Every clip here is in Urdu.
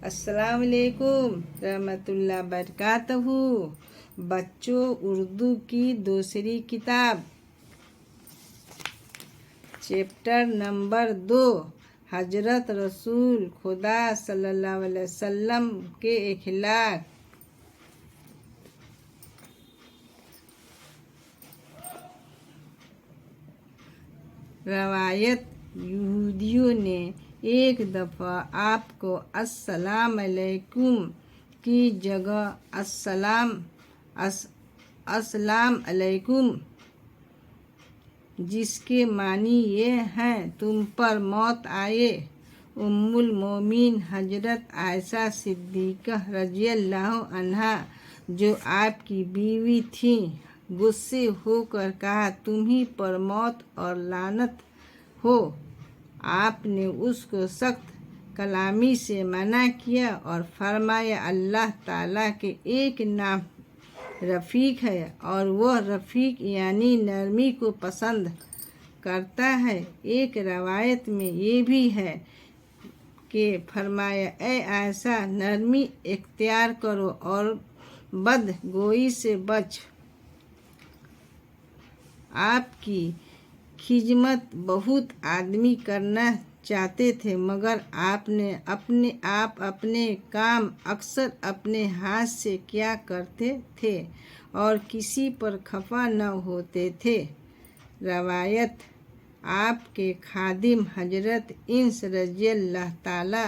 السلام علیکم رحمۃ اللہ وبرکاتہ۔ بچوں، اردو کی دوسری کتاب چیپٹر نمبر 2 حضرت رسول خدا صلی اللہ علیہ وسلم کے اخلاق۔ روایت: یہودیوں نے ایک دفعہ آپ کو السلام علیکم کی جگہ السلام علیکم، جس کے معنی یہ ہیں تم پر موت آئے، ام المومنین حضرت عائشہ صدیقہ رضی اللہ عنہا جو آپ کی بیوی تھیں، غصے ہو کر کہا تمہیں پر موت اور لعنت ہو۔ آپ نے اس کو سخت کلامی سے منع کیا اور فرمایا اللہ تعالیٰ کے ایک نام رفیق ہے اور وہ رفیق یعنی نرمی کو پسند کرتا ہے۔ ایک روایت میں یہ بھی ہے کہ فرمایا اے عائشہ نرمی اختیار کرو اور بد گوئی سے بچ۔ آپ کی خدمت بہت آدمی کرنا چاہتے تھے مگر آپ اپنے کام اکثر اپنے ہاتھ سے کیا کرتے تھے اور کسی پر خفا نہ ہوتے تھے۔ روایت: آپ کے خادم حضرت انس رضی اللہ تعالی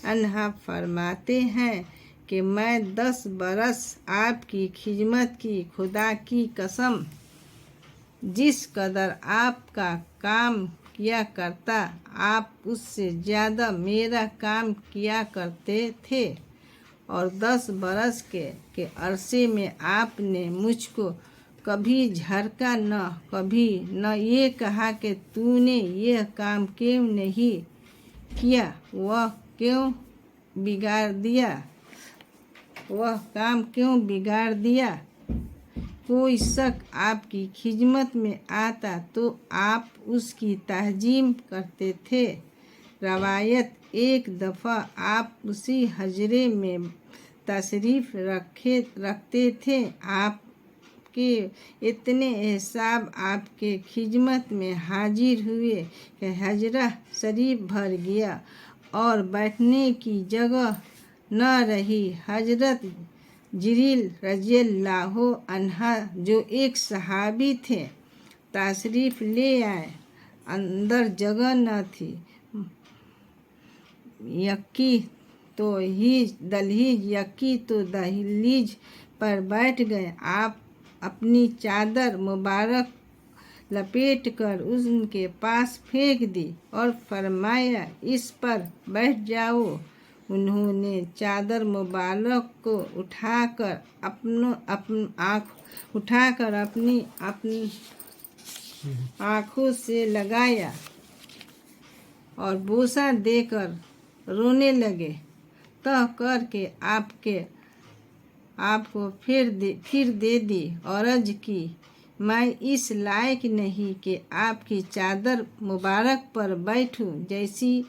عنہ فرماتے ہیں کہ میں 10 برس آپ کی خدمت کی، خدا کی قسم جس قدر آپ کا کام کیا کرتا آپ اس سے زیادہ میرا کام کیا کرتے تھے، اور 10 برس کے عرصے میں آپ نے مجھ کو کبھی جھڑکا کبھی نہ یہ کہا کہ تو نے یہ کام کیوں نہیں کیا، وہ کام کیوں بگاڑ دیا۔ کوئی شخص آپ کی خدمت میں آتا تو آپ اس کی تعظیم کرتے تھے۔ روایت: ایک دفعہ آپ اسی حجرے میں تشریف رکھتے تھے، آپ کے اتنے اصحاب آپ کے خدمت میں حاضر ہوئے کہ حجرہ شریف بھر گیا اور بیٹھنے کی جگہ نہ رہی۔ حضرت جبریل رضی اللہ عنہ جو ایک صحابی تھے تشریف لے آئے، اندر جگہ نہ تھی، یکی تو دہلیز پر بیٹھ گئے۔ آپ اپنی چادر مبارک لپیٹ کر ان کے پاس پھینک دی اور فرمایا اس پر بیٹھ جاؤ۔ انہوں نے چادر مبارک کو اٹھا کر اپنی آنکھوں سے لگایا اور بوسہ دے کر رونے لگے، تہ کر کے آپ کو پھر دے دی اور عرض کی میں اس لائق نہیں کہ آپ کی چادر مبارک پر بیٹھوں جیسی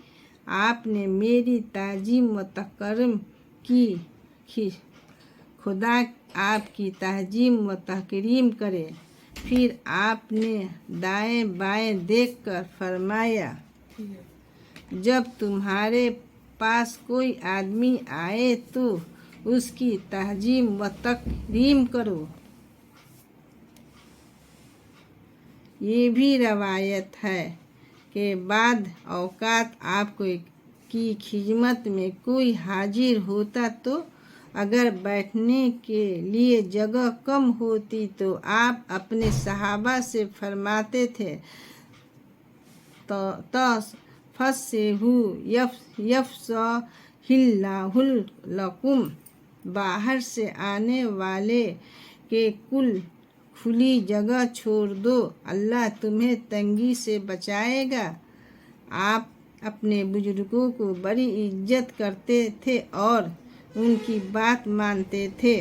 آپ نے میری تعظیم و تکریم کی، خدا آپ کی تعظیم و تکریم کرے۔ پھر آپ نے دائیں بائیں دیکھ کر فرمایا جب تمہارے پاس کوئی آدمی آئے تو اس کی تعظیم و تکریم کرو۔ یہ بھی روایت ہے کہ بعض اوقات آپ کی خدمت میں کوئی حاضر ہوتا تو اگر بیٹھنے کے لیے جگہ کم ہوتی تو آپ اپنے صحابہ سے فرماتے تھے تفصحوا یفصح اللہ لکم، باہر سے آنے والے کے کھلی جگہ چھوڑ دو، اللہ تمہیں تنگی سے بچائے گا۔ آپ اپنے بزرگوں کو بڑی عزت کرتے تھے اور ان کی بات مانتے تھے۔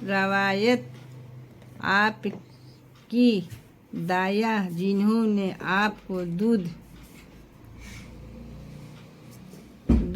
روایت: آپ کی دائیا جنہوں نے آپ کو دودھ